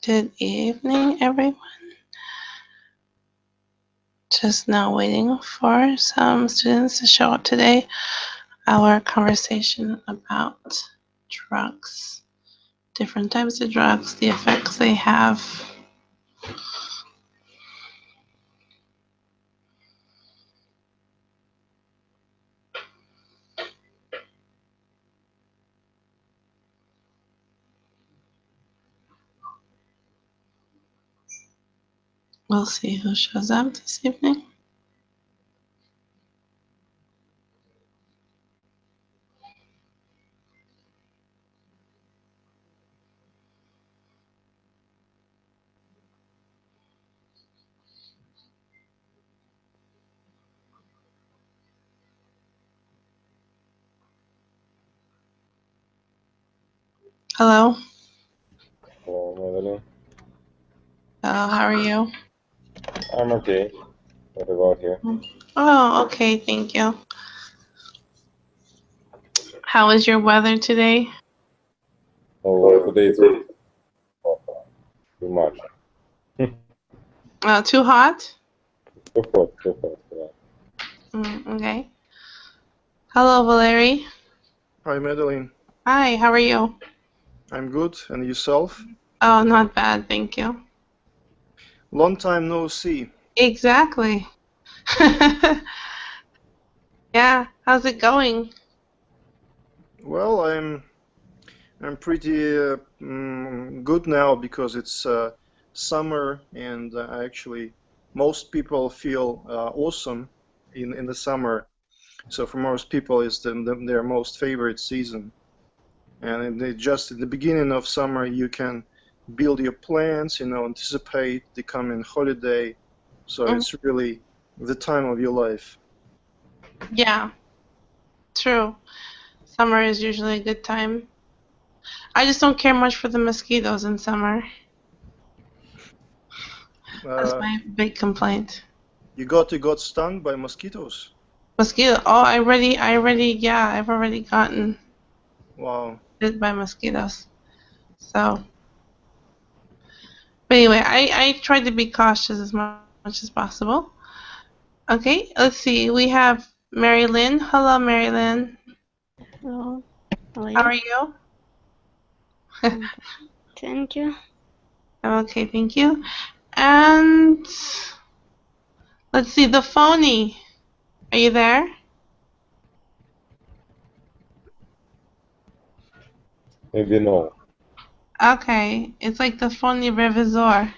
Good evening, everyone. Just now waiting for some students to show up today. Our conversation about drugs, different types of drugs, the effects they have. We'll see who shows up this evening. Hello. Hello, Madelyn. Hello, how are you? I'm okay. What about you? Oh, okay, thank you. How is your weather today? Oh, today it's too much. Too hot? Too hot. Yeah. Okay. Hello, Valerie. Hi, Madelyn. Hi, how are you? I'm good. And yourself? Oh, not bad, thank you. Long time no see. Exactly. Yeah, how's it going? Well, I'm pretty good now because it's summer, and actually most people feel awesome in the summer. So for most people, it's their most favorite season. And just at the beginning of summer, you can build your plans, anticipate the coming holiday. So it's really the time of your life. Yeah, true. Summer is usually a good time. I just don't care much for the mosquitoes in summer. That's my big complaint. You got stung by mosquitoes? Mosquito? Oh, I've already gotten bit by mosquitoes. So, but anyway, I tried to be cautious as much as possible. Okay, let's see. We have Mary Lynn. Hello, Mary Lynn. Hello. How are you? Thank you. Okay, thank you. And let's see, the phony. Are you there? Maybe no. Okay, it's like the phony revisor.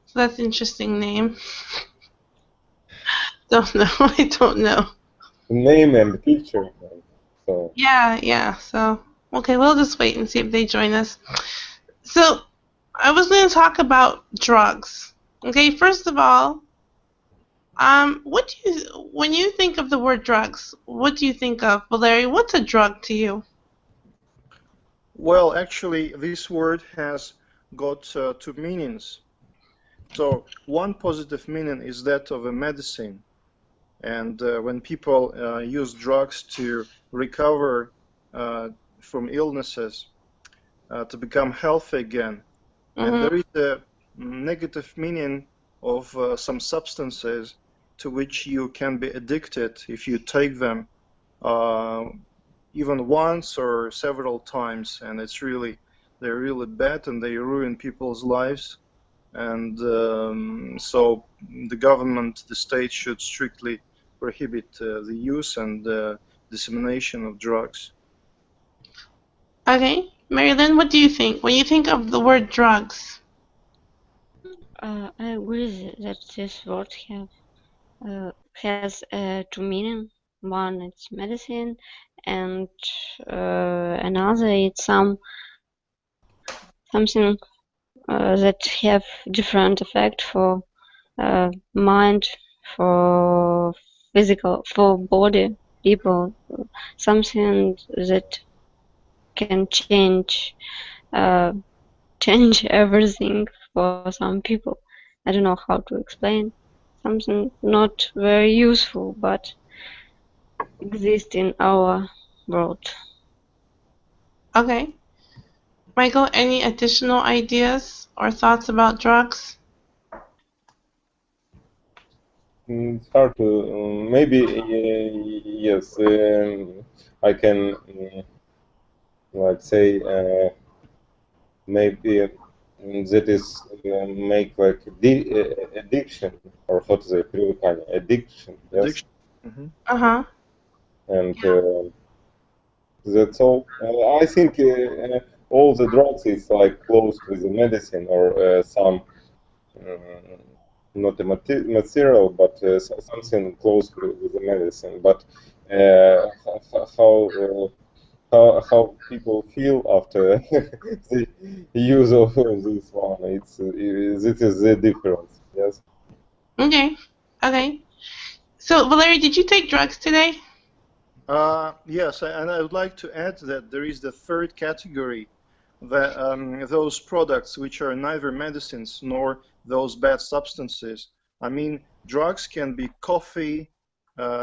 So that's an interesting name. Don't know. I don't know. The name and the picture. So. Yeah. So, okay, we'll just wait and see if they join us. So, I was going to talk about drugs. Okay, first of all, when you think of the word drugs, what do you think of? Valerie, what's a drug to you? Well, actually, this word has got two meanings. So one positive meaning is that of a medicine. And when people use drugs to recover from illnesses, to become healthy again. And there is a negative meaning of some substances to which you can be addicted if you take them even once or several times, and they're really bad and they ruin people's lives. And so the government, the state should strictly prohibit the use and dissemination of drugs. Okay, Mary Lynn, what do you think when you think of the word drugs? I agree that this word has two meanings. One, it's medicine, and another, it's something that have different effect for mind, for physical, for body, people. Something that can change everything for some people. I don't know how to explain. Something not very useful, but exists in our world. Okay. Michael, any additional ideas or thoughts about drugs? It's hard to maybe yes. I can let's say maybe that is make like addiction or how to say привыкание, addiction. Yes. Addiction. Mm-hmm. Uh-huh. And that's all. I think all the drugs is like close with the medicine or some not a material, but something close with the medicine. But how people feel after the use of this one, this is the difference. Yes. Okay. Okay. So, Valerie, did you take drugs today? Yes, and I would like to add that there is the third category, that those products which are neither medicines nor those bad substances. I mean, drugs can be coffee,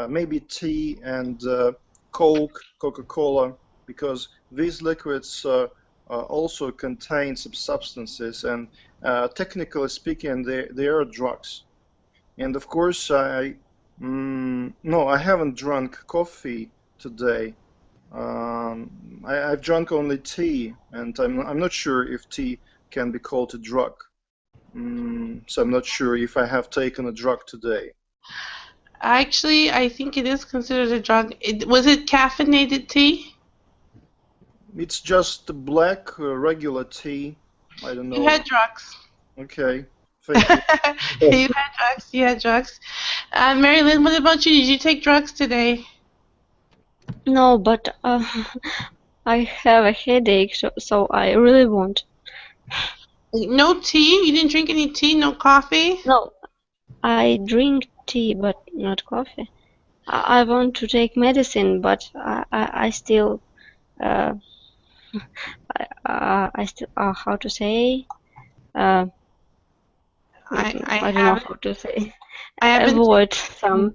maybe tea, and Coke, Coca-Cola, because these liquids also contain some substances, and technically speaking, they are drugs. And of course, no, I haven't drunk coffee today. I've drunk only tea, and I'm not sure if tea can be called a drug. So I'm not sure if I have taken a drug today. Actually, I think it is considered a drug. Was it caffeinated tea? It's just black regular tea. I don't know. You had drugs. Okay, thank you. You had drugs. You had drugs. Marilyn, what about you? Did you take drugs today? No, but I have a headache, so I really won't. No tea? You didn't drink any tea? No coffee? No, I drink tea, but not coffee. I want to take medicine, but I still I still how to say I don't know how to say. I haven't. Avoid some.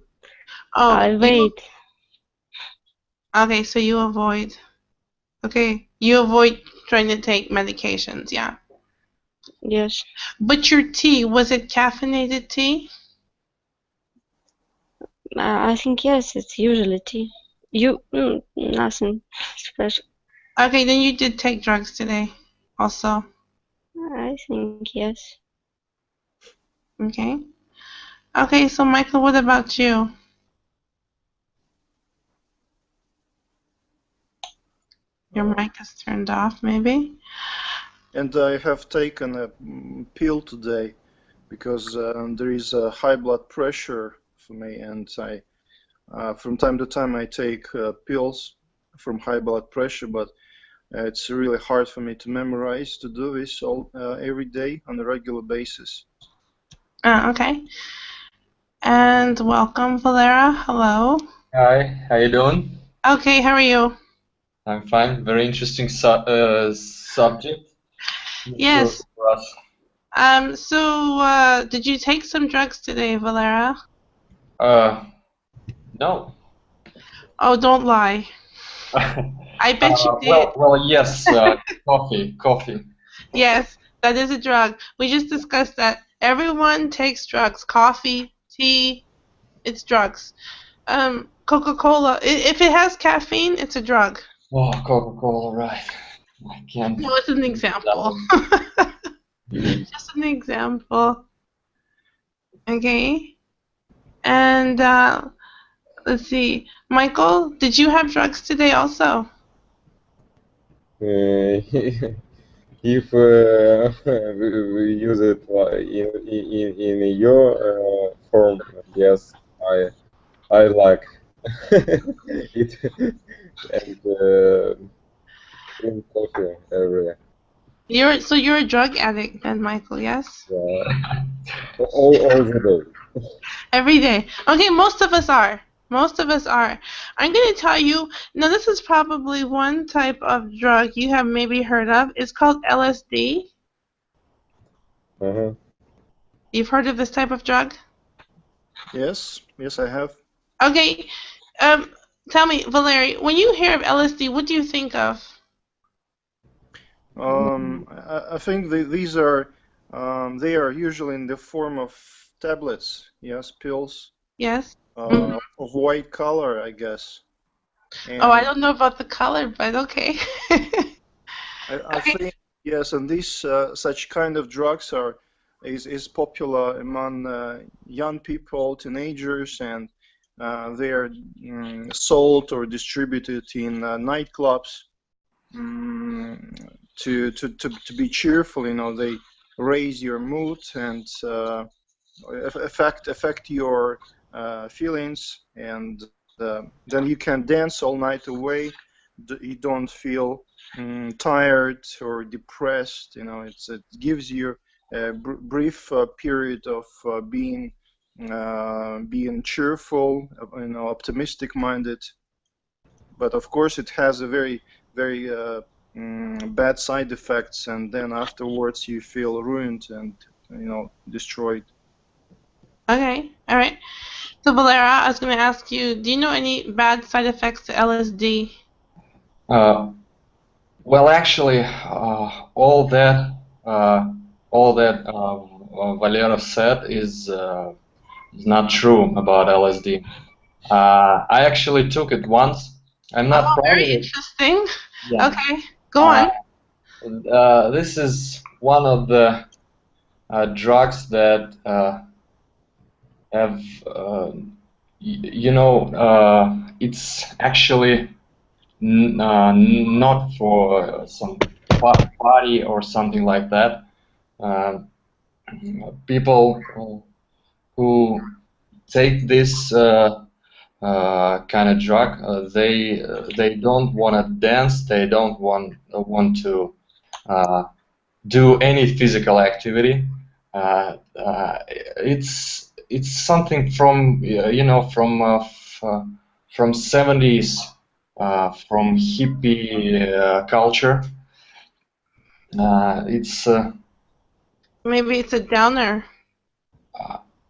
Oh, I wait. Okay, so you avoid. Okay, you avoid trying to take medications, yeah. Yes. But your tea, was it caffeinated tea? I think yes, it's usually tea. Nothing special. Okay, then you did take drugs today, also. I think yes. Okay. Okay, so Michael, what about you? Your mic is turned off, maybe? And I have taken a pill today because there is a high blood pressure for me, and from time to time I take pills from high blood pressure, but it's really hard for me to memorize to do this every day on a regular basis. Okay. And welcome, Valera. Hello. Hi, how you doing? Okay, how are you? I'm fine. Very interesting subject. Yes. For us. So did you take some drugs today, Valera? No. Oh, don't lie. I bet you did. Well, yes. Coffee. Yes, that is a drug. We just discussed that. Everyone takes drugs. Coffee, tea, it's drugs. Coca-Cola, if it has caffeine, it's a drug. Oh, Coca-Cola, right. I can't. No, it's an example. Just an example. Okay. And let's see. Michael, did you have drugs today also? If we use it in your form, yes, I like it and drink coffee every day. So you're a drug addict then, Michael, yes? All the day. Every day. Okay, most of us are. Most of us are. I'm going to tell you, now this is probably one type of drug you have maybe heard of. It's called LSD. You've heard of this type of drug? Yes, I have. Okay, tell me, Valerie, when you hear of LSD, what do you think of? I think these are they are usually in the form of tablets, yes, pills. Yes. Of white color, I guess. And oh, I don't know about the color, but okay. I think yes, and these such kind of drugs is popular among young people, teenagers, and they are sold or distributed in nightclubs to be cheerful. You know, they raise your mood and affect your feelings, and then you can dance all night away. You don't feel tired or depressed. You know, it gives you a brief period of being cheerful, you know, optimistic minded. But of course, it has a very bad side effects, and then afterwards you feel ruined and, you know, destroyed. Okay, all right. So Valera, I was going to ask you, do you know any bad side effects to LSD? Well, actually, all that Valera said is not true about LSD. I actually took it once. I'm not proud very of it. interesting. Yeah. Okay, go on. This is one of the drugs that have, you know, it's actually not for some party or something like that. People who take this kind of drug, they don't want to dance. They don't want to do any physical activity. It's something from you know, from 70s, from hippie culture. It's Maybe it's a downer.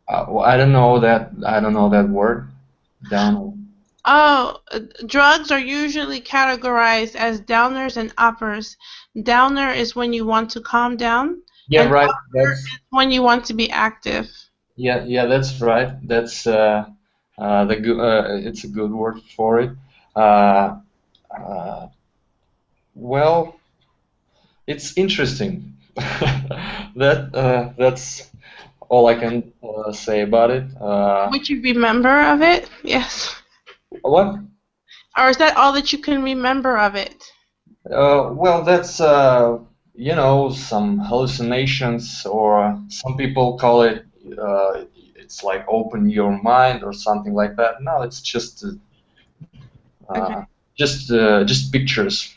I don't know that word. Downer. Oh, drugs are usually categorized as downers and uppers. Downer is when you want to calm down. Yeah, and right. upper is when you want to be active. Yeah, that's right. That's it's a good word for it. Well, it's interesting. That's all I can say about it. Would you remember of it? Yes. What? Or is that all that you can remember of it? Well, that's you know, some hallucinations, or some people call it it's like open your mind or something like that. No, it's just Okay. just pictures.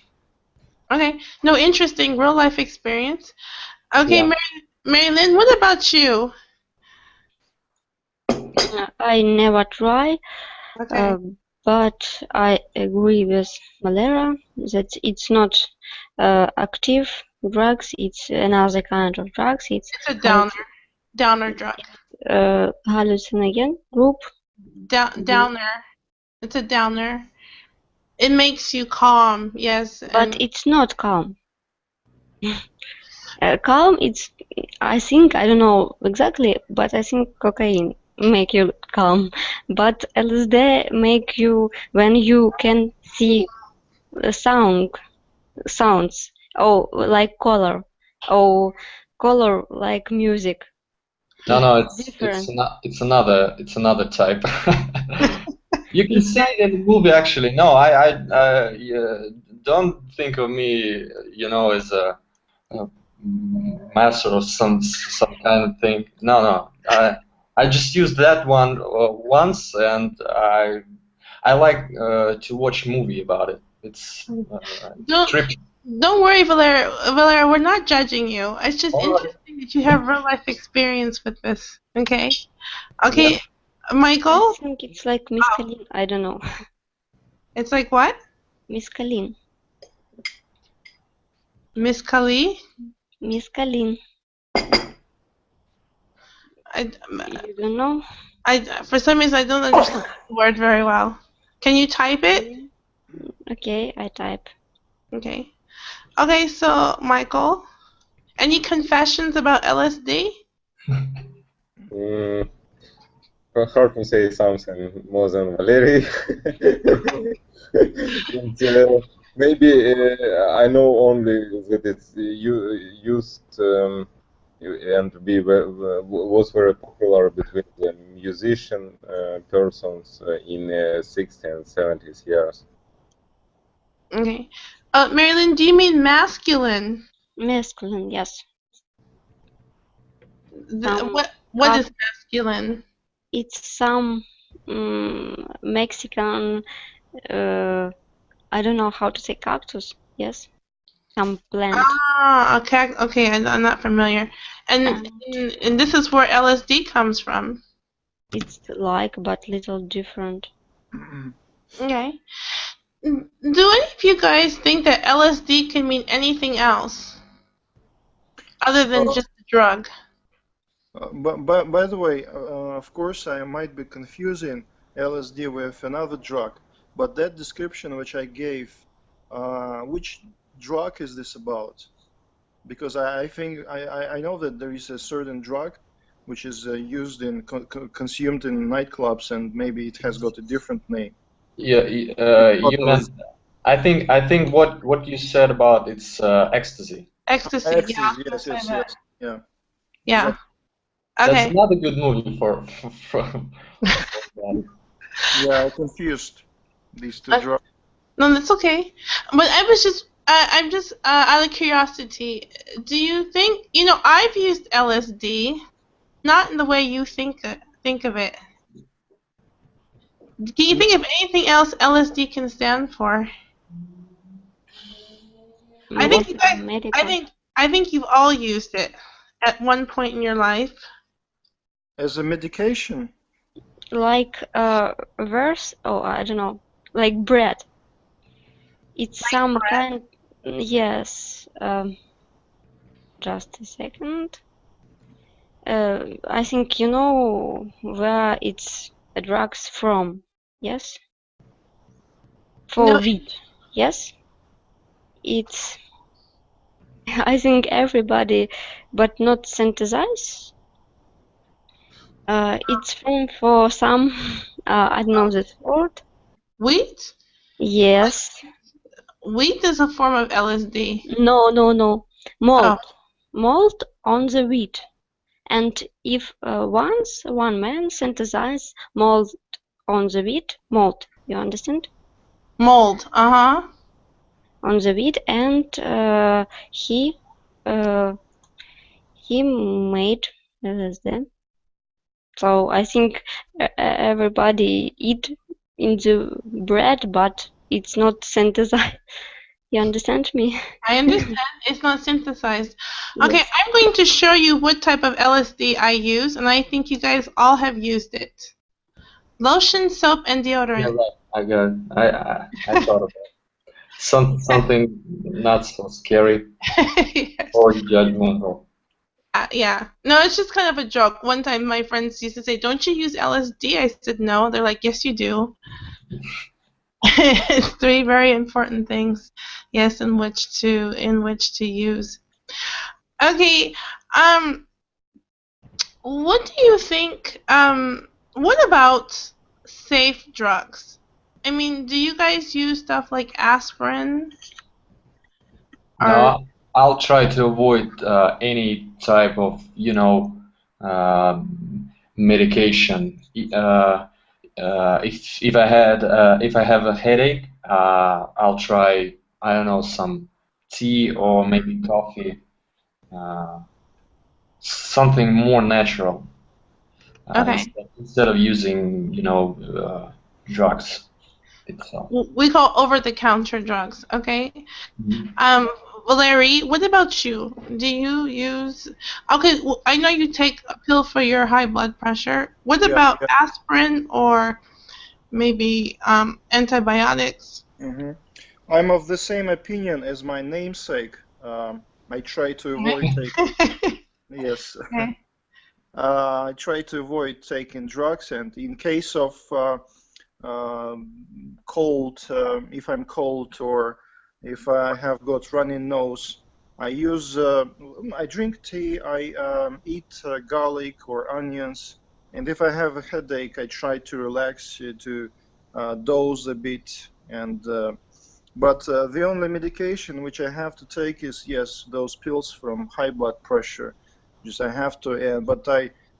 Okay. No, interesting real life experience. Okay, Yeah. Marilyn, what about you? I never try, Okay. but I agree with Valera that it's not active drugs. It's another kind of drugs. It's a downer drug. Hallucinogen group. Downer. It's a downer. It makes you calm, yes. But it's not calm. Calm, it's, I think, I don't know exactly, but I think cocaine make you calm. But LSD make you, when you can see sounds, oh, like color, oh, color like music. No, it's another type. You can see it in the movie, actually. No, I don't think of me, you know, as a master of some kind of thing. No. I just used that one once, and I like to watch a movie about it. It's trippy. Don't worry, Valera. Valera, we're not judging you. It's just interesting that you have real life experience with this. Okay. Okay, yeah. Michael? I think it's like mescaline. I don't know. It's like what? Mescaline. Mescaline? Mescaline. You don't know? For some reason, I don't understand the word very well. Can you type it? Okay, I type. Okay. Okay, so Michael, any confessions about LSD? Hard to say something more than Valerie. And, maybe I know only that it's used and was very popular between the musician persons in 60s and 70s years. Okay. Marilyn, do you mean masculine? Masculine, yes. What is masculine? It's some Mexican, I don't know how to say, cactus, yes? Some plant. Ah, okay, okay, I'm not familiar. And this is where LSD comes from. It's like, but little different. Okay. Do any of you guys think that LSD can mean anything else other than just a drug? By the way, of course, I might be confusing LSD with another drug, but that description which I gave, which drug is this about? Because I think I know that there is a certain drug which is used in consumed in nightclubs, and maybe it has got a different name. Yeah, you meant. I think what you said about it's ecstasy. Ecstasy. Ecstasy, Yeah. yes, yeah. Yeah. Exactly. Okay. That's not a good movie for that. Yeah, I confused these two drugs. No, that's okay. But I was just, I'm just out of curiosity. Do you think, I've used LSD, not in the way you think of it. Can you think of anything else LSD can stand for? I think you guys. I think you've all used it at one point in your life. As a medication? Like verse? Oh, I don't know. Like bread. It's like some bread? Kind. Yes. Just a second. I think you know where it's drugs from. Yes. For wheat. Yes. It's. I think everybody, but not synthesize. It's from for some. I don't know this word. Wheat? Yes. Wheat is a form of LSD. No. Malt. Oh. Malt on the wheat. And if once one man synthesizes malt on the wheat, malt, you understand? Mold, on the wheat, and he made LSD. So I think everybody eat in the bread, but it's not synthesized. You understand me? I understand. It's not synthesized. Okay, yes. I'm going to show you what type of LSD I use, and I think you guys all have used it. Lotion, soap, and deodorant. Yeah, right. I got it. I thought of it. Something not so scary. Yes. Or judgmental. Yeah. No, it's just kind of a joke. One time my friends used to say, "Don't you use LSD?" I said, "No." They're like, "Yes, you do." It's 3 very important things, yes, in which to use. Okay, what do you think? What about safe drugs? I mean, do you guys use stuff like aspirin? No, I'll try to avoid any type of, medication. If I have a headache, I'll try, I don't know, some tea or maybe coffee, something more natural. Okay. Instead of using, drugs itself. We call over-the-counter drugs. Okay. Mm-hmm. Valerie, what about you? Do you use? Okay, well, I know you take a pill for your high blood pressure. What about aspirin or maybe antibiotics? Mm-hmm. I'm of the same opinion as my namesake. I try to avoid taking. Yes. Okay. I try to avoid taking drugs, and in case of cold, if I'm cold or if I have got runny nose, I use, I drink tea, I eat garlic or onions, and if I have a headache, I try to relax, to doze a bit, and but the only medication which I have to take is, yes, those pills from high blood pressure. Just I have to, but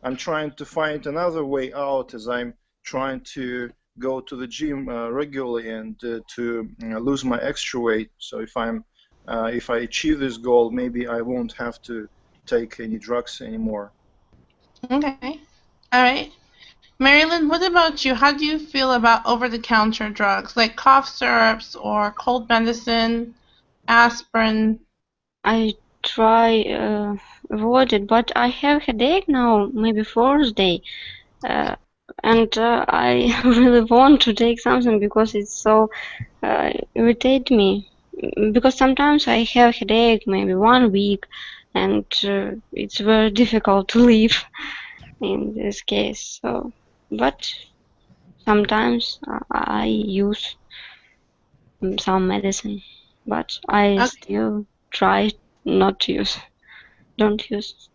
I'm trying to find another way out, as I'm trying to go to the gym regularly and to lose my extra weight. So if I achieve this goal, maybe I won't have to take any drugs anymore. Okay. All right. Marilyn, what about you? How do you feel about over-the-counter drugs like cough syrups or cold medicine, aspirin? I try avoid it, but I have headache now, maybe Thursday, and I really want to take something because it's so irritate me. Because sometimes I have headache maybe 1 week, and it's very difficult to live in this case. So, but sometimes I use some medicine, but I Okay. still try not to use. Don't use.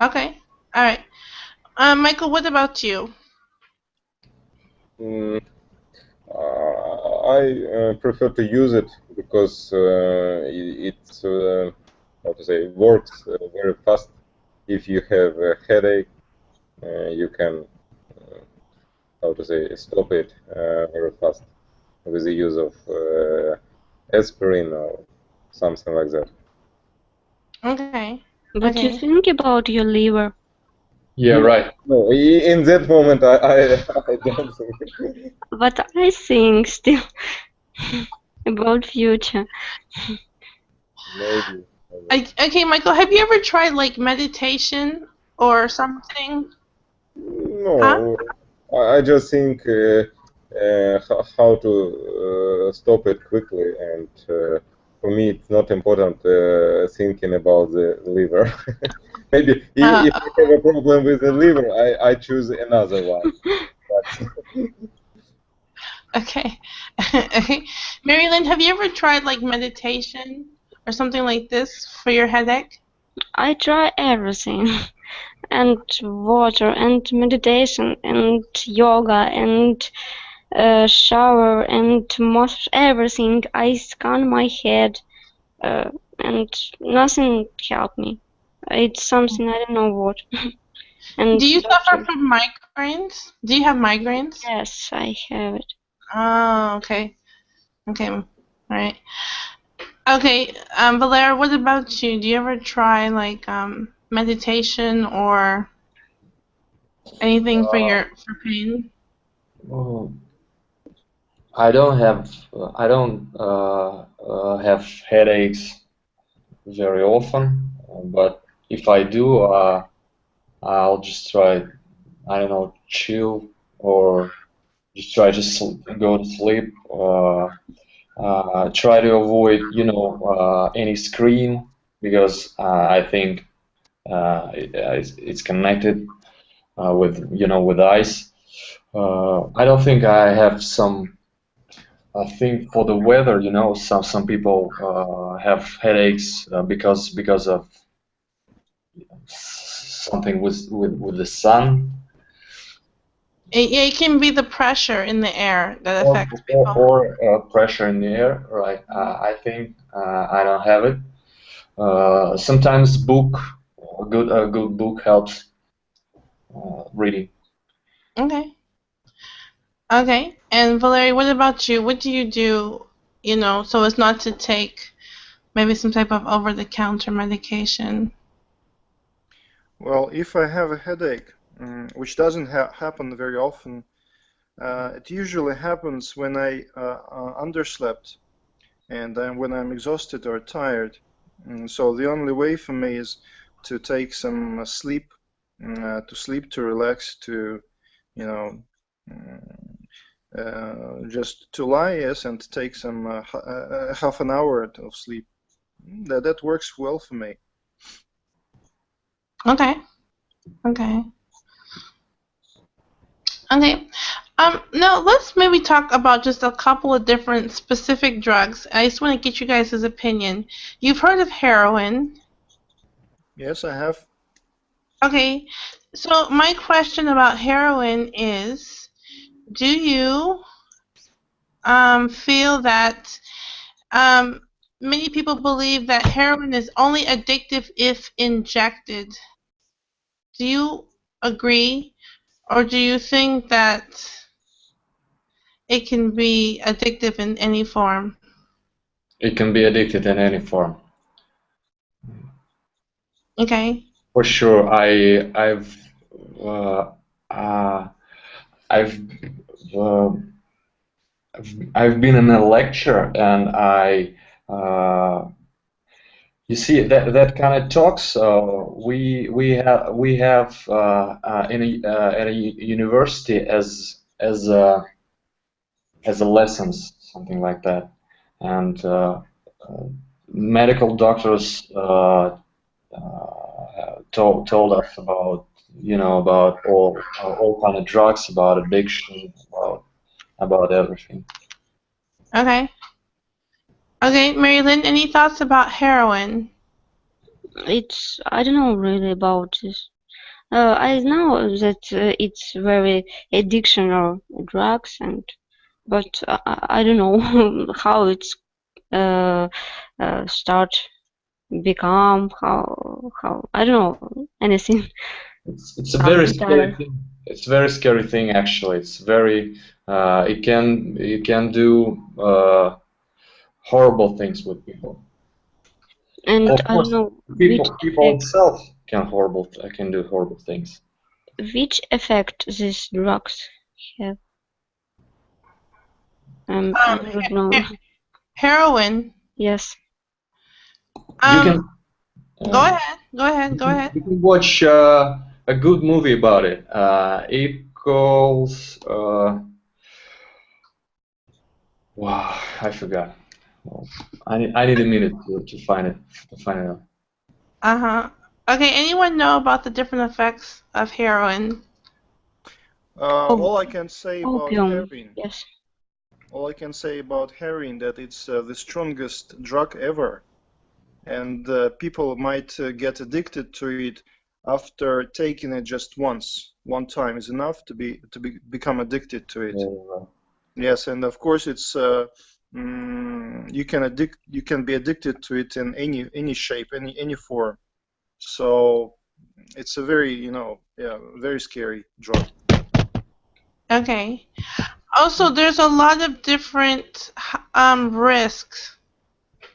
Okay. All right. Michael, what about you? I prefer to use it because it how to say, works very fast. If you have a headache, you can how to say, stop it very fast with the use of aspirin or something like that. Okay. But you Okay. think about your liver. Yeah, right. No, in that moment, I don't think. But I think still about future. Maybe. Okay, Michael, have you ever tried like meditation or something? No, I just think how to stop it quickly, and for me, it's not important thinking about the liver. Maybe if I have a problem with the liver, I choose another one. Okay. Okay. Marilyn, have you ever tried like meditation or something like this for your headache? I try everything. And water and meditation and yoga and shower and most everything. I scan my head and nothing helped me. It's something I don't know what. And Do you suffer doctor, from migraines? Do you have migraines? yes, I have it. Oh, okay. Okay. All right. Okay, Valera, what about you? Do you ever try like meditation or anything for pain? I don't have headaches very often, but if I do, I'll just try, I don't know, chill or just try to go to sleep. Try to avoid, any screen because I think it's connected with eyes. I don't think I have some. I think for the weather, some people have headaches because of something with the sun. It can be the pressure in the air that affects people. Or pressure in the air, right? I think I don't have it. Sometimes a good book helps reading. Okay. Okay. And Valerie, what about you? What do you do, so as not to take maybe some type of over-the-counter medication? Well, if I have a headache, which doesn't happen very often, it usually happens when I underslept and when I'm exhausted or tired. So the only way for me is to take some sleep, to relax, to, just to lie, yes, and take some half an hour of sleep. That works well for me. Okay. Okay. Okay. Now let's maybe talk about just a couple of different specific drugs. I just want to get you guys' opinion. You've heard of heroin. Yes, I have. Okay, so my question about heroin is, do you feel that many people believe that heroin is only addictive if injected? Do you agree, or do you think that it can be addictive in any form? It can be addicted in any form. Okay. For sure, I've uh, been in a lecture, and you see that kind of talks we have in at a university as a lessons, something like that, and medical doctors told us about about all kind of drugs, about addiction, about everything. Okay. Okay, Marilyn, any thoughts about heroin? I don't know really about this. I know that it's very addictional drugs, but I don't know how it's start become how I don't know anything. It's a very scary thing. It's a very scary thing, actually. It's very it can do horrible things with people. And of I course, don't know people itself can do horrible things. Which effect these drugs have? I don't know. Heroin. Yes. You can go ahead. You can watch a good movie about it. It calls wow, I forgot. Well, I need a minute to find it out. Okay, anyone know about the different effects of heroin? All I can say about heroin. Yes. All I can say about heroin that it's the strongest drug ever, and people might get addicted to it after taking it just once. One time is enough to become addicted to it. Yes, and of course it's you can be addicted to it in any shape, any form. So it's a very very scary drug. Okay. Also, there's a lot of different risks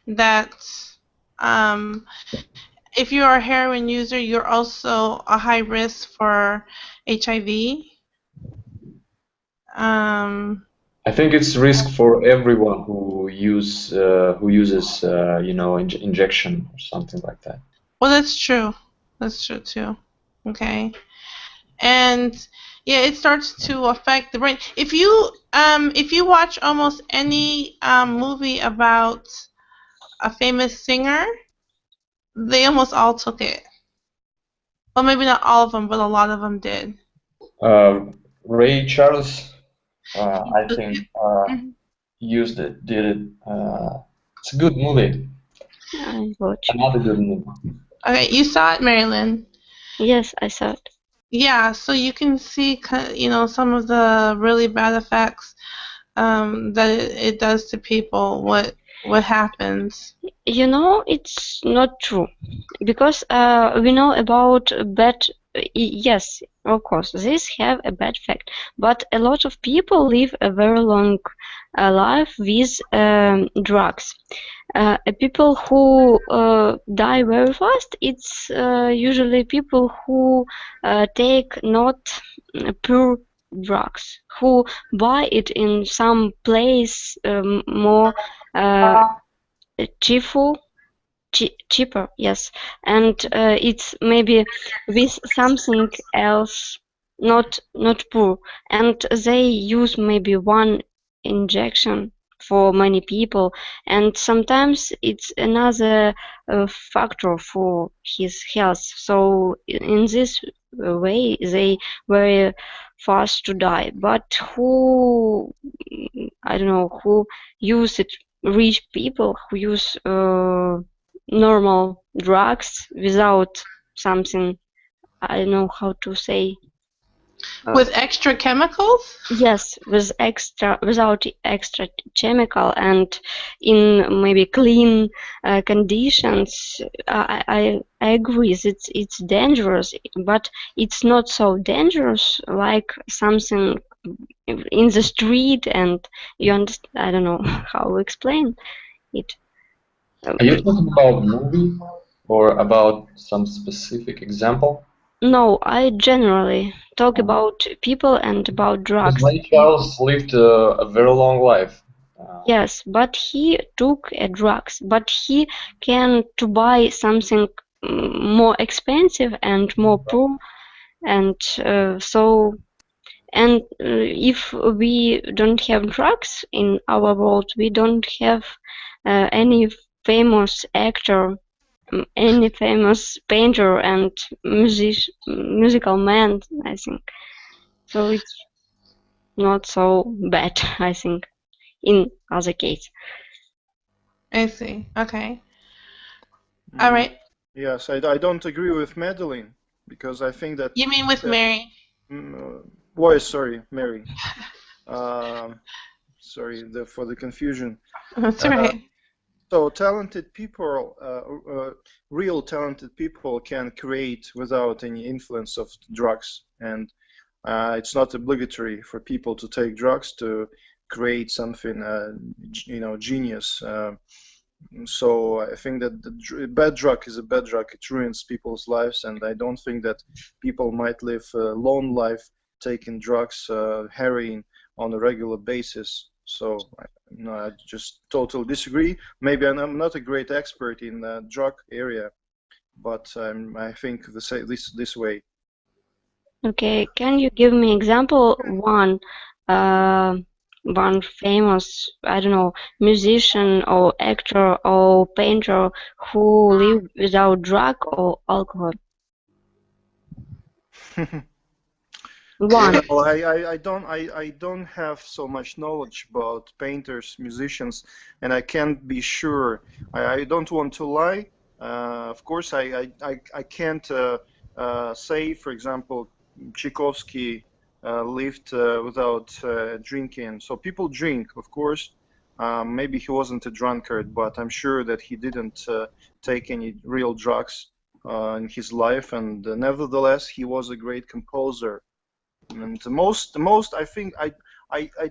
that if you are a heroin user, you're also a high risk for HIV. I think it's risk for everyone who uses injection or something like that. Well, that's true. That's true too. Okay. And yeah, it starts to affect the brain. If you watch almost any movie about a famous singer, they almost all took it. Well, maybe not all of them, but a lot of them did. Ray Charles, I think, did it. It's a good movie. I watched. Another good movie. Okay, you saw it, Marilyn? Yes, I saw it. Yeah, so you can see, some of the really bad effects that it does to people. What happens? It's not true, because we know about bad. Yes, of course, this have a bad effect, but a lot of people live a very long life with drugs. People who die very fast, it's usually people who take not pure drugs, who buy it in some place more cheaper, yes, and it's maybe with something else, not pure, and they use maybe one injection for many people, and sometimes it's another factor for his health. So in this way, they very fast to die. But who, I don't know, who use it, rich people who use normal drugs without something, I don't know how to say. With extra chemicals? Yes, without extra chemical and in maybe clean conditions. I agree. It's dangerous, but it's not so dangerous like something in the street. And you understand? I don't know how to explain it. Are you talking about movie or about some specific example? No, I generally talk about people and about drugs. Ray Charles lived a very long life. Yes, but he took drugs, but he can to buy something more expensive and more poor, and if we don't have drugs in our world, we don't have any famous actor, any famous painter and musical man, I think. So it's not so bad, I think, in other case. I see. Okay. All right. Yes, I don't agree with Madelyn because I think that. You mean with Mary? Sorry, Mary. Sorry for the confusion. That's right. So talented people, real talented people can create without any influence of drugs, and it's not obligatory for people to take drugs to create something, genius. So I think that the bad drug is a bad drug. It ruins people's lives, and I don't think that people might live a long life taking drugs, heroin on a regular basis. So I just totally disagree. Maybe I'm not a great expert in the drug area, but I think this way. Okay, can you give me example one famous, I don't know, musician or actor or painter who lived without drug or alcohol? One. Well, I don't have so much knowledge about painters, musicians, and I can't be sure. I don't want to lie. Of course, I can't say, for example, Tchaikovsky lived without drinking. So people drink, of course. Maybe he wasn't a drunkard, but I'm sure that he didn't take any real drugs in his life, and nevertheless, he was a great composer. And the most I think I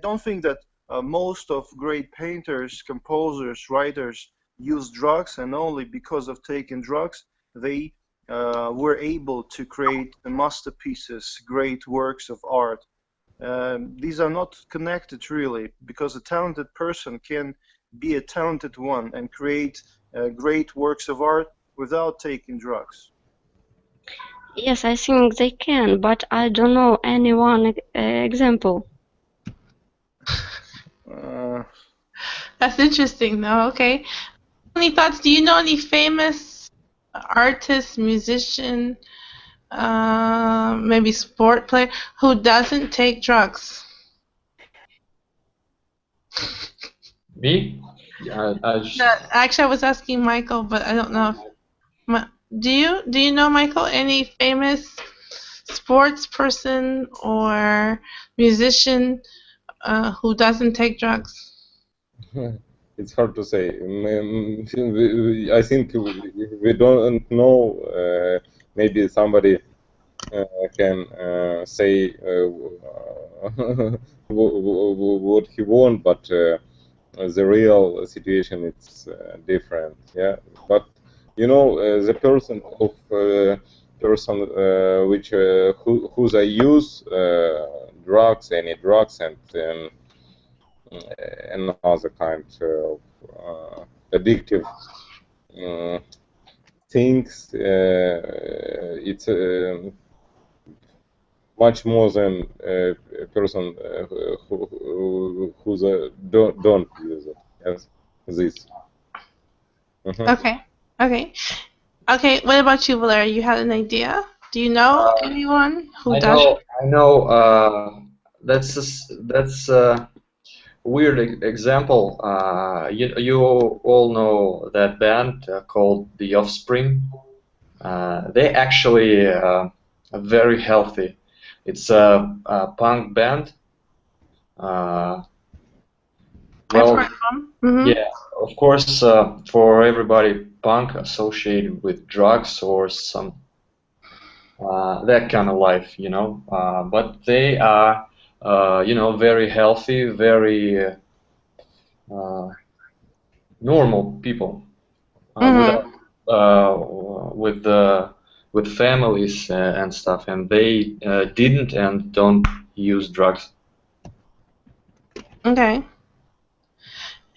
don't think that most of great painters, composers, writers use drugs, and only because of taking drugs they were able to create masterpieces, great works of art. These are not connected really, because a talented person can be a talented one and create great works of art without taking drugs. Yes, I think they can, but I don't know any one example. That's interesting, though. Okay. Any thoughts? Do you know any famous artist, musician, maybe sport player who doesn't take drugs? Me? Actually, I was asking Michael, but I don't know. Do you know, Michael, any famous sports person or musician who doesn't take drugs? It's hard to say. I think we don't know. Maybe somebody can say what he wants, but the real situation is different. Yeah, but you know, the person which whose I use drugs, any drugs, and another kind of addictive things. It's much more than a person who don't use it. Yes, this. Okay. What about you, Valeria? You had an idea? Do you know anyone who does? I know that's a weird example. You all know that band called The Offspring. They actually are very healthy. It's a punk band. I've Well, heard of them. Mm-hmm. yeah, of course, for everybody, punk associated with drugs or some that kind of life, you know. But they are, you know, very healthy, very normal people without with families and stuff, and they didn't and don't use drugs. Okay.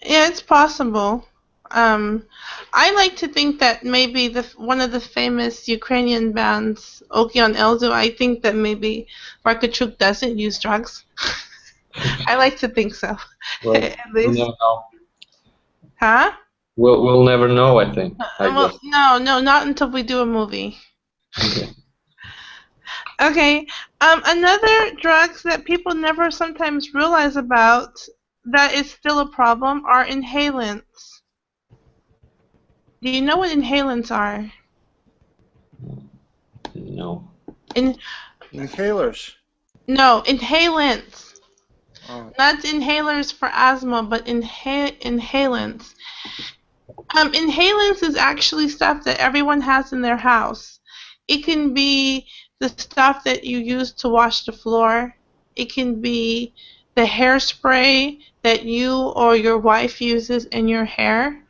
Yeah, it's possible. I like to think that maybe one of the famous Ukrainian bands, Okion Elzu, I think that maybe Markachuk doesn't use drugs. I like to think so. Well, At we'll least. never know. Huh? We'll never know, I think. I Well, guess. no, not until we do a movie. Okay. Okay. Another drugs that people never sometimes realize about that is still a problem are inhalants. Do you know what inhalants are? No. Inhalers. No, inhalants. Oh. Not inhalers for asthma, but inhalants. Inhalants is actually stuff that everyone has in their house. It can be the stuff that you use to wash the floor. It can be the hairspray that you or your wife uses in your hair.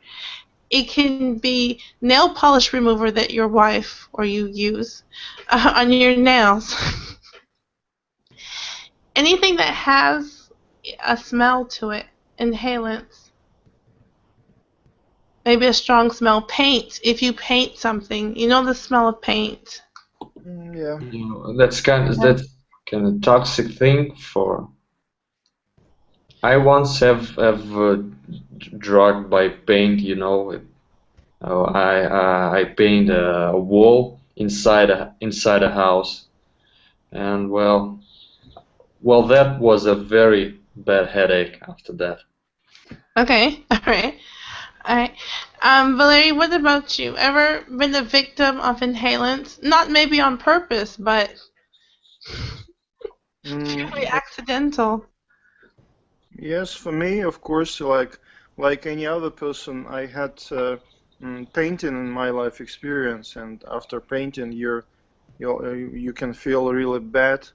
It can be nail polish remover that your wife or you use on your nails. Anything that has a smell to it, inhalants. Maybe a strong smell. Paint. If you paint something, you know the smell of paint. Yeah. You know, that's kind of toxic thing for. I once have drugged by paint. You know, I paint a wall inside a house, and well, that was a very bad headache after that. Okay, all right. Valerie, what about you? Ever been a victim of inhalants? Not maybe on purpose, but purely accidental. Yes, for me, of course, like any other person, I had painting in my life experience, and after painting, you can feel really bad.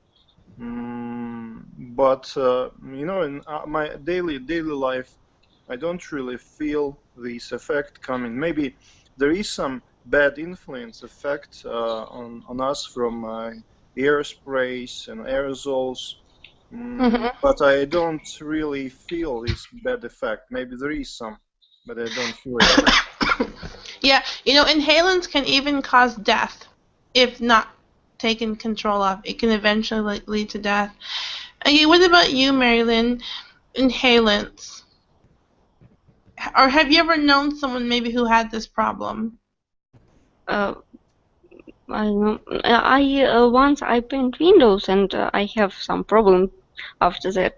But you know, in my daily life, I don't really feel this effect coming. Maybe there is some bad influence effect on us from air sprays and aerosols. But I don't really feel this bad effect. Maybe there is some, but I don't feel it. Yeah, you know, inhalants can even cause death if not taken control of. It can eventually lead to death. Okay, what about you, Marilyn? Inhalants. Or have you ever known someone maybe who had this problem? I know. Once I paint windows and I have some problem after that,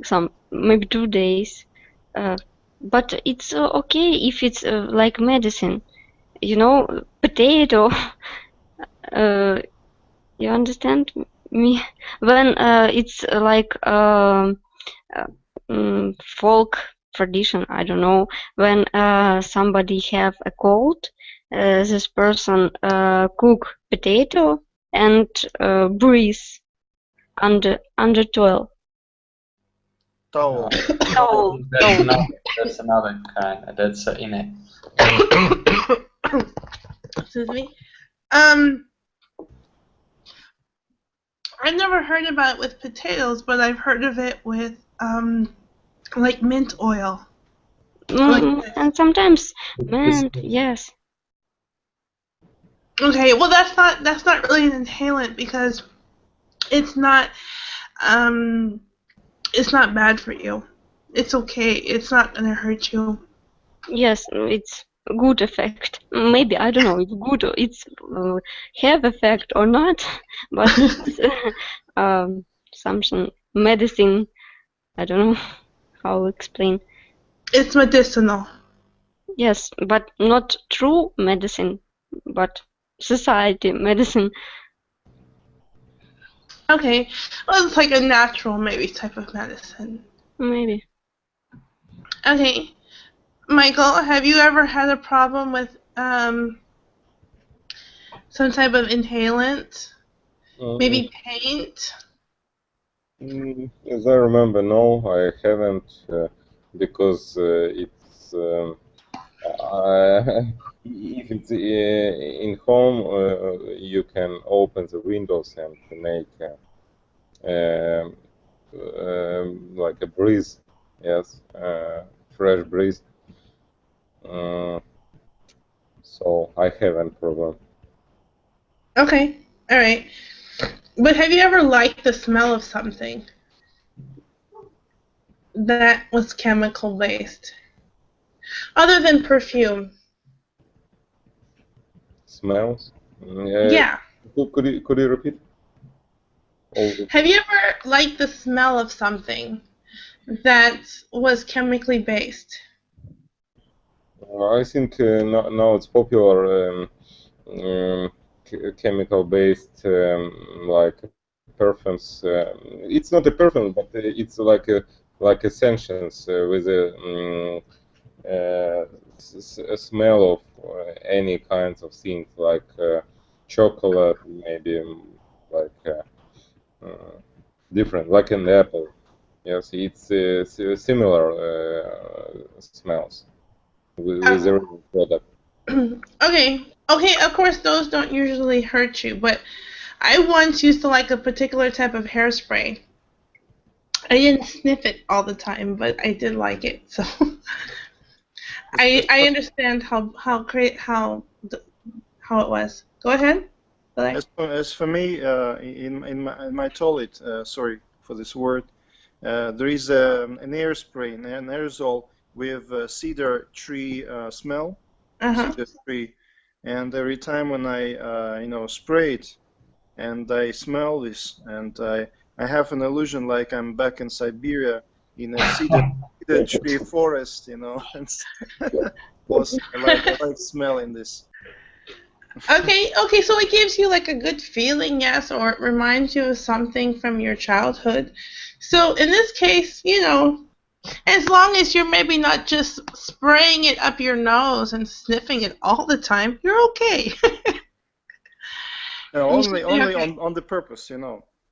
some maybe 2 days. But it's okay if it's like medicine, you know, potato. You understand me? When it's like folk tradition, I don't know, when somebody have a cold, this person cook potato and breathe under towel. Towel. That's another kind. That's innate. Excuse me. I've never heard about it with potatoes, but I've heard of it with like mint oil. And sometimes mint, yes. Okay, well that's not really an inhalant because it's not bad for you. It's okay. It's not gonna hurt you. Yes, it's good effect. Maybe I don't know. It's good. It's have effect or not, but something medicine. I don't know how to explain. It's medicinal. Yes, but not true medicine, but society medicine. Okay, well, it's like a natural maybe type of medicine. Maybe. Okay, Michael, have you ever had a problem with some type of inhalant? Maybe paint? As I remember, no, I haven't, because it's if it's in home, you can open the windows and make like a breeze, yes, fresh breeze. So I haven't problem. Okay, all right. But have you ever liked the smell of something that was chemical based, other than perfume? Smells? Yeah. Could you repeat? Have you ever liked the smell of something that was chemically based? I think now it's popular chemical based like perfumes. It's not a perfume, but it's like essentials with a smell of any kinds of things, like chocolate, maybe like different, like an apple. Yes, it's similar smells with the real product. Okay, of course those don't usually hurt you, but I once used to like a particular type of hairspray. I didn't sniff it all the time, but I did like it, so I understand how it was. Go ahead. As for me, in my toilet, sorry for this word, there is an airspray, an aerosol with cedar tree smell, cedar tree, and every time when I spray it, and I smell this, and I have an illusion like I'm back in Siberia in a cedar tree forest, and was I like smelling this. Okay, so it gives you like a good feeling, yes, or it reminds you of something from your childhood. So in this case, as long as you're maybe not just spraying it up your nose and sniffing it all the time, you're okay. No, only on the purpose,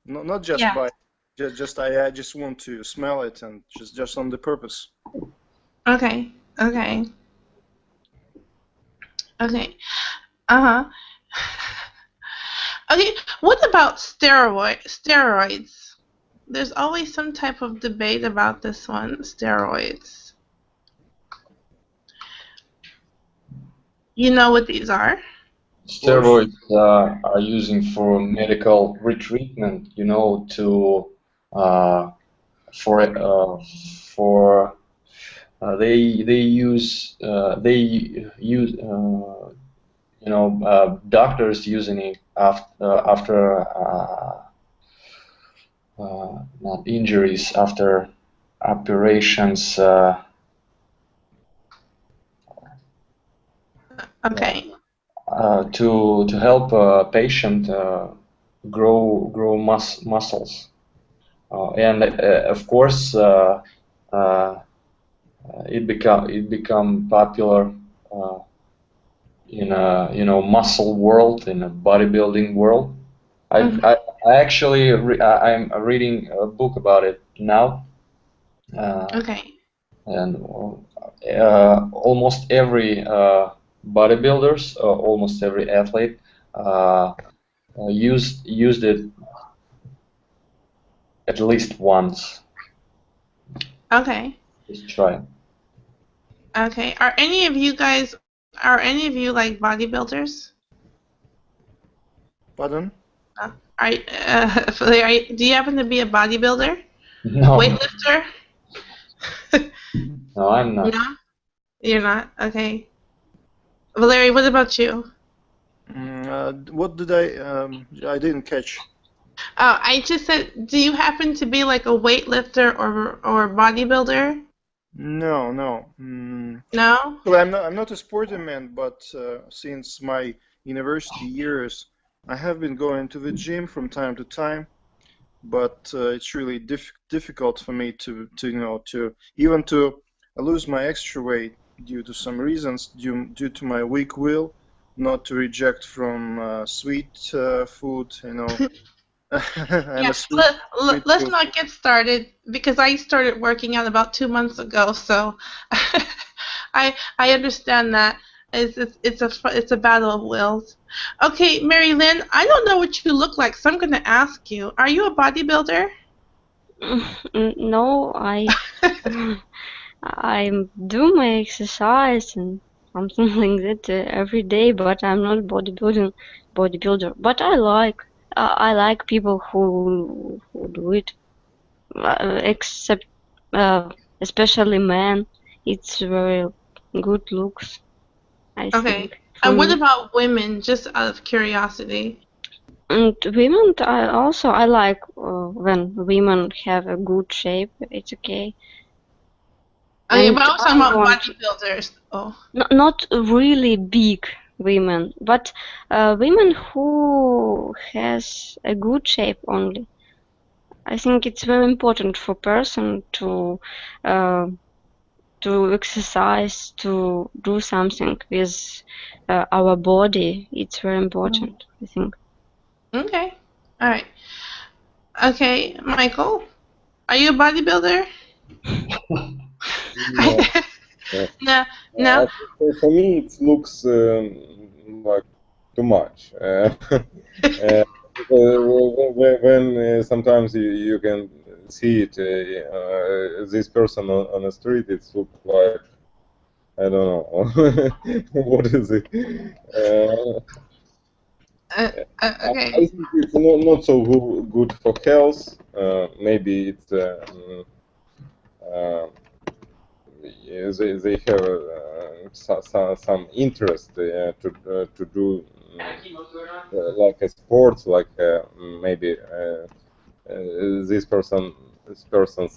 not just by just I just want to smell it, and just on the purpose. Okay. Okay, what about steroids? There's always some type of debate about this one, steroids. You know what these are? Steroids are using for medical retreatment, they use doctors using it after not injuries, after operations. Okay. To help a patient grow muscles, and of course it become popular in a muscle world, in a bodybuilding world. I actually I'm reading a book about it now. Okay. And almost every bodybuilders, almost every athlete used it at least once. Okay. Just try it. Okay. Are any of you like bodybuilders? Pardon? Do you happen to be a bodybuilder? No. Weightlifter? No, I'm not. No? You're not? Okay. Valerie, what about you? What did I didn't catch. Oh, I just said, do you happen to be like a weightlifter or bodybuilder? No. No? Well, I'm not a sporty man, but since my university years, I have been going to the gym from time to time. But it's really difficult for me to even to lose my extra weight due to some reasons, due to my weak will, not to reject from sweet food, I'm Yeah, a sweet let's tooth. not get started because I started working out about 2 months ago, so I understand that it's a battle of wills. Okay, Mary Lynn, I don't know what you look like, so I'm going to ask you: are you a bodybuilder? No, I do my exercise and something like that every day, but I'm not bodybuilder. But I like people who do it, except especially men. It's very good looks, I Okay. think, for And what me. about women, just out of curiosity? And women, I like when women have a good shape. It's okay. Okay, And but I was I talking about want bodybuilders. Oh. not really big women, but women who has a good shape only. I think it's very important for person to exercise, to do something with our body. It's very important, I think. Okay. All right. Okay, Michael, are you a bodybuilder? No. No, no. For me, it looks like too much. When sometimes you can see it, this person on the street, it looks like, I don't know, what is it? Okay. I think it's not so good for health. Maybe it's they have some interest to do like a sport, like maybe these persons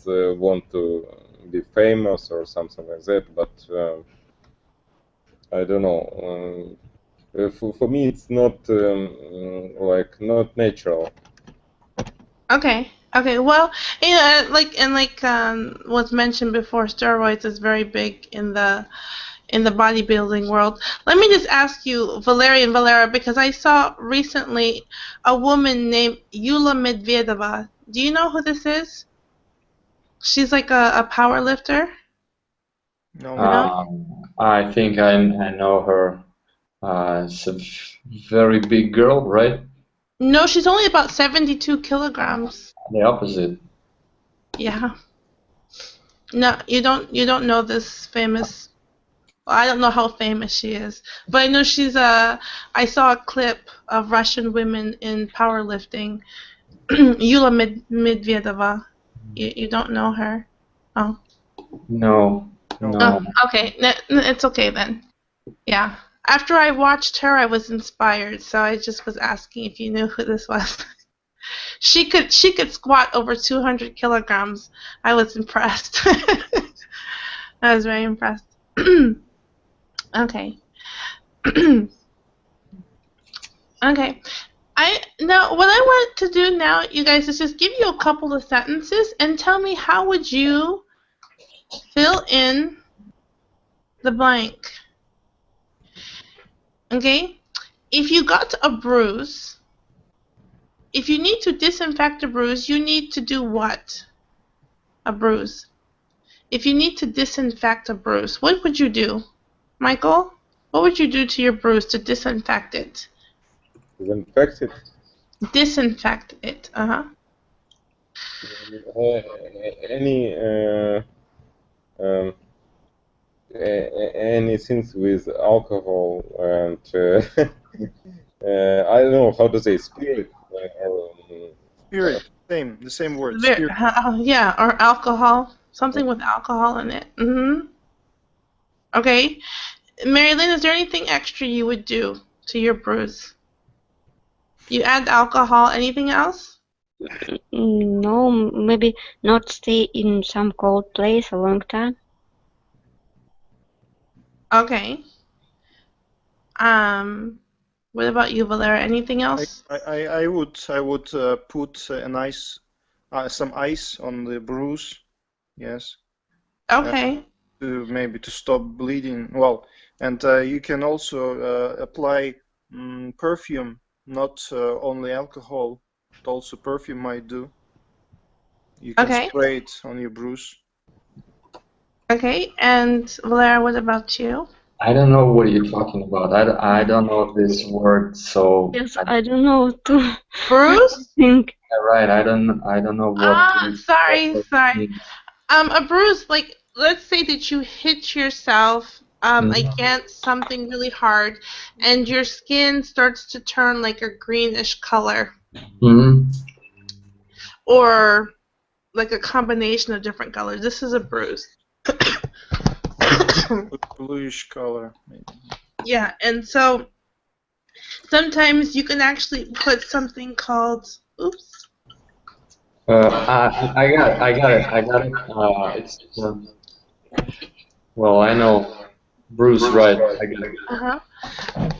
want to be famous or something like that. But I don't know. For me, it's not like not natural. Okay. Okay. Well, yeah, like was mentioned before, steroids is very big in the bodybuilding world. Let me just ask you, Valeria and Valera, because I saw recently a woman named Yulia Medvedeva. Do you know who this is? She's like a power lifter. No. I think I know her. It's a very big girl, right? No, she's only about 72 kilograms. The opposite. Yeah. No, you don't know this famous. Well, I don't know how famous she is, but I know she's I saw a clip of Russian women in powerlifting. Yulia Medvedeva. You don't know her? Oh. No. Oh, okay. It's okay then. Yeah. After I watched her, I was inspired, so I just was asking if you knew who this was. She could squat over 200 kilograms. I was impressed. I was very impressed. Okay. Okay. Now what I want to do now, you guys, is just give you a couple of sentences and tell me how would you fill in the blank. Okay? If you got a bruise, if you need to disinfect a bruise, you need to do what? A bruise. If you need to disinfect a bruise, what would you do? Michael, what would you do to your bruise to disinfect it? Disinfect it. Disinfect it. Any anything with alcohol and I don't know how to say spirit or Spirit. The same word. Spirit. Spirit. Yeah, or alcohol. Something with alcohol in it. Okay. Marilyn, is there anything extra you would do to your bruise? You add alcohol, anything else? No, maybe not stay in some cold place a long time. Okay. What about you, Valera? Anything else? I would put some ice on the bruise. Yes. Okay. Maybe to stop bleeding. Well, and you can also apply perfume, not only alcohol, but also perfume might do. You can spray it on your bruise. Okay, and Valera, what about you? I don't know what you're talking about. I don't know this word, so yes, I don't know too. Bruise? Think. Yeah, right. I don't know what. Sorry. A bruise, like, let's say that you hit yourself against something really hard, and your skin starts to turn like a greenish color, or like a combination of different colors. This is a bruise. Bluish color. Maybe. Yeah, and so sometimes you can actually put something called. Oops. I got it. It's well, I know Bruce, right? I got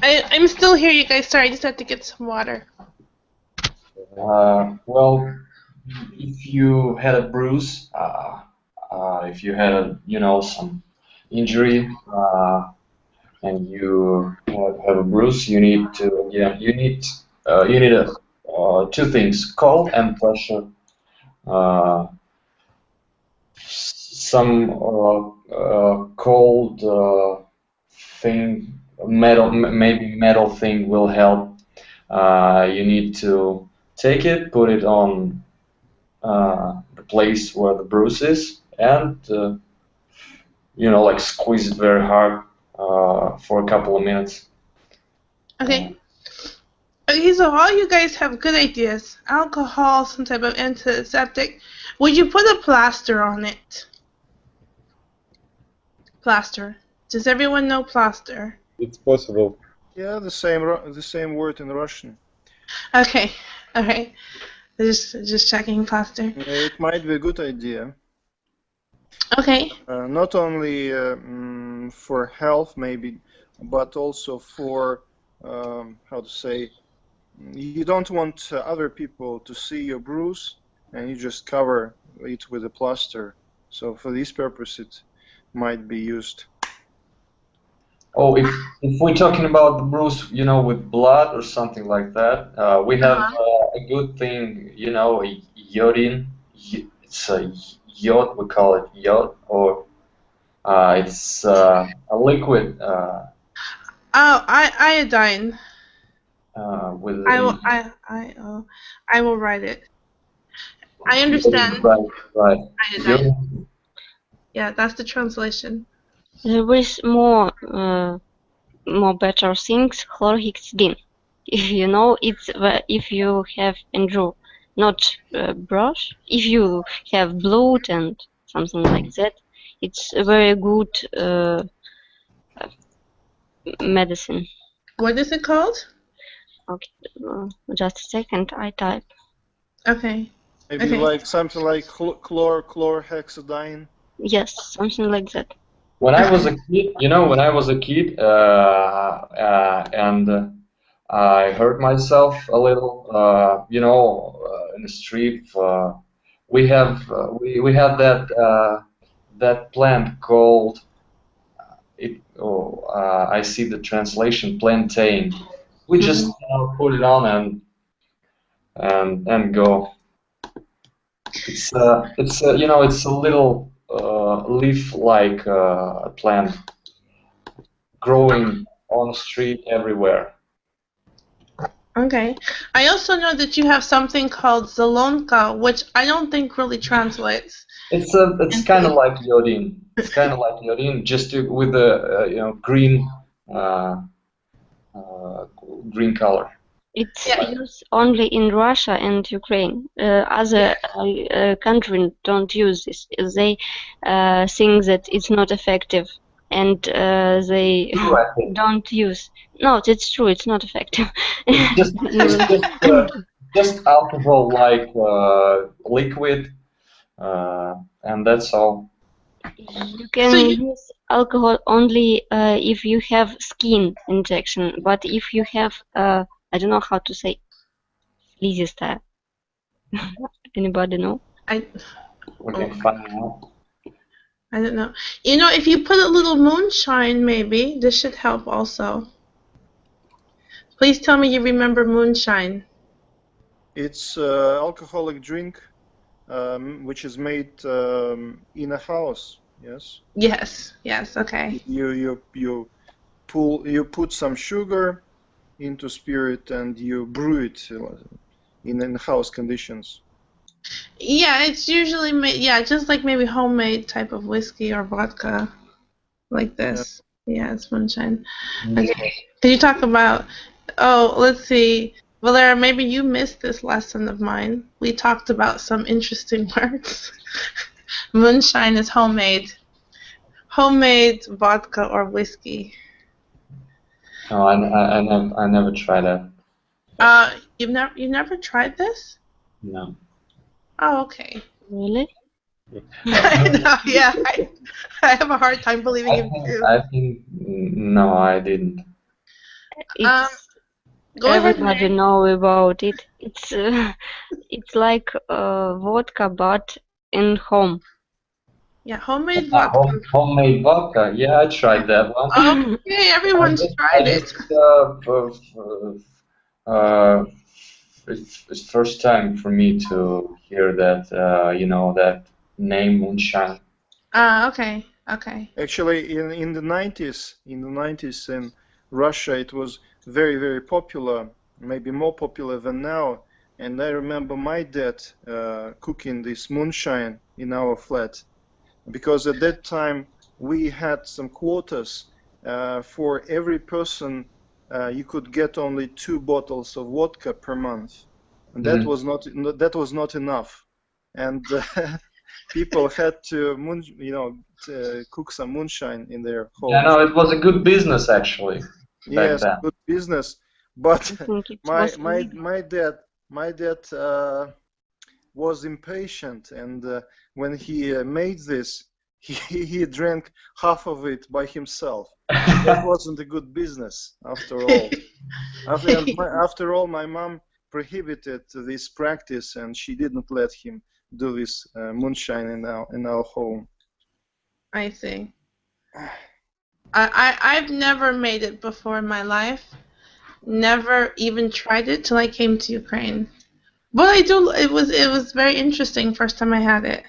it. I'm still here, you guys. Sorry, I just have to get some water. Well, if you had a bruise, if you had some injury, and you have a bruise, you need two things: cold and pressure. Some cold thing, maybe metal thing will help. You need to take it, put it on the place where the bruise is, and like squeeze it very hard for a couple of minutes. Okay. Okay, so all you guys have good ideas. Alcohol, some type of antiseptic. Would you put a plaster on it? Plaster. Does everyone know plaster? It's possible. Yeah, the same word in Russian. Okay. Okay. Just checking plaster. It might be a good idea. Okay. Not only for health, maybe, but also for how to say. You don't want other people to see your bruise, and you just cover it with a plaster. So for this purpose, it might be used. Oh, if we're talking about the bruise, with blood or something like that, we have a good thing, iodine. It's a iod, we call it iod, or it's a liquid. Iodine. With I will write it. I understand. Right. Iodine. Yeah, that's the translation. There is more better things. Chlorhexidine. It's if you have injury, not brush. If you have blood and something like that, it's a very good medicine. What is it called? Okay, just a second. I type. Okay. Maybe like something like chlorhexidine. Yes, something like that. When I was a kid, and I hurt myself a little, in the street. We had that plant called I see the translation, plantain. We just put it on and go. It's a little leaf-like plant growing on the street everywhere. Okay. I also know that you have something called Zalonka, which I don't think really translates. It's kind of like iodine. It's kind of like iodine, just with the green green color. It's used only in Russia and Ukraine. Other countries don't use this. They think that it's not effective and they don't use. No, it's true. It's not effective. It's just alcohol like liquid, and that's all. You can use alcohol only if you have skin injection, but if you have I don't know how to say слизистая. Anybody know? We can find out. I don't know. You know, if you put a little moonshine, maybe this should help also. Please tell me you remember moonshine. It's alcoholic drink which is made in a house. Yes. Yes. Yes. Okay. You put some sugar into spirit and you brew it in house conditions. Yeah, it's usually made. Yeah, just like maybe homemade type of whiskey or vodka, like this. Yeah, it's moonshine. Okay. Can you talk about? Oh, let's see. Valera, maybe you missed this lesson of mine. We talked about some interesting words. Moonshine is homemade vodka or whiskey. No, I never tried that. You've never tried this? No. Oh, okay. Really? I know, yeah. I have a hard time believing you do. I think no, I didn't. Everybody know about it. It's like vodka, but in home. Yeah, homemade vodka. Homemade vodka. Yeah, I tried that one. Okay, everyone's tried it. It's first time for me to hear that. You know, that name moonshine. Okay. Okay. Actually, in the 90s, in Russia, it was very, very popular, maybe more popular than now. And I remember my dad cooking this moonshine in our flat, because at that time we had some quotas for every person. You could get only 2 bottles of vodka per month, and that was not enough, and people had to cook some moonshine in their homes. Yeah, no, it was a good business actually. Yes, good business. But my dad was impatient, and when he made this, he drank half of it by himself. That wasn't a good business after all. After all, my mom prohibited this practice, and she didn't let him do this moonshine in our home. I see. I've never made it before in my life. Never even tried it till I came to Ukraine. But I do. It was very interesting first time I had it.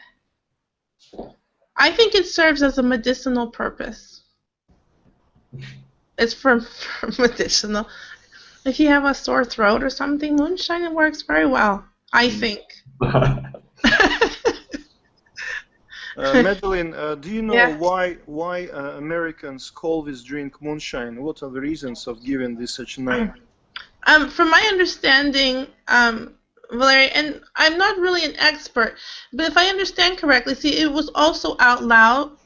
I think it serves as a medicinal purpose. It's for medicinal. If you have a sore throat or something, moonshine, it works very well, I think. Madelyn, do you know why Americans call this drink moonshine? What are the reasons of giving this such a name? From my understanding, Valerie, and I'm not really an expert, but if I understand correctly, see, it was also outlawed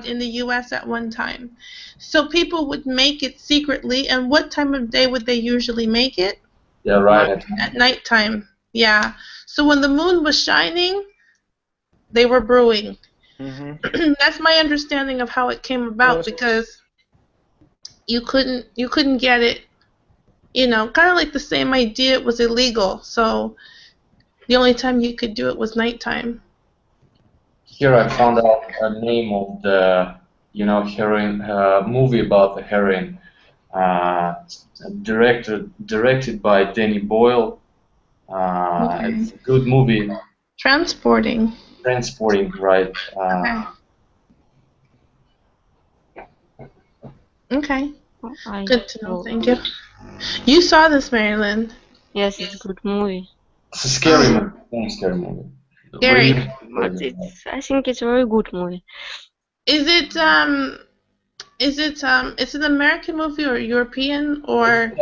in the U.S. at one time. So people would make it secretly, and what time of day would they usually make it? Yeah, right. At nighttime, yeah. So when the moon was shining, they were brewing. Mm-hmm. That's my understanding of how it came about, because you couldn't get it, kind of like the same idea. It was illegal, so the only time you could do it was nighttime. Here I found out a name of the, heroin movie about the heroin, directed by Danny Boyle. It's a good movie. Transporting, right. Okay. Good to know. Thank you. You saw this, Marilyn? Yes, it's a good movie. It's a scary movie. Scary movie. Scary. But I think it's a very good movie. Is it an American movie or European or?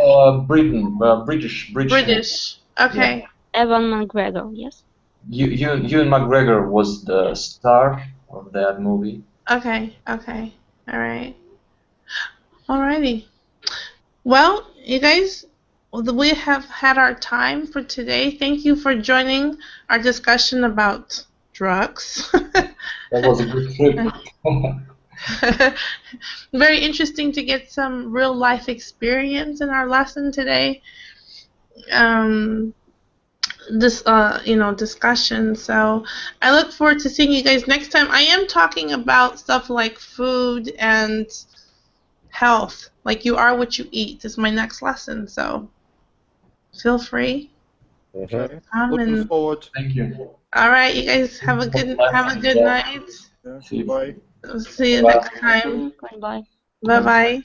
British. British. Okay. Yeah. Ewan McGregor, yes. Ewan McGregor was the star of that movie. Okay. Okay. All right. Alrighty. Well, you guys, we have had our time for today. Thank you for joining our discussion about drugs. That was a good trip. Very interesting to get some real life experience in our lesson today. Discussion. So I look forward to seeing you guys next time. I am talking about stuff like food and health, like you are what you eat. This is my next lesson, so feel free. Okay. Come Looking and forward. Thank you. all right, you guys have a good night. Yeah. See you. Bye. See you Bye. next time. Goodbye. Bye bye.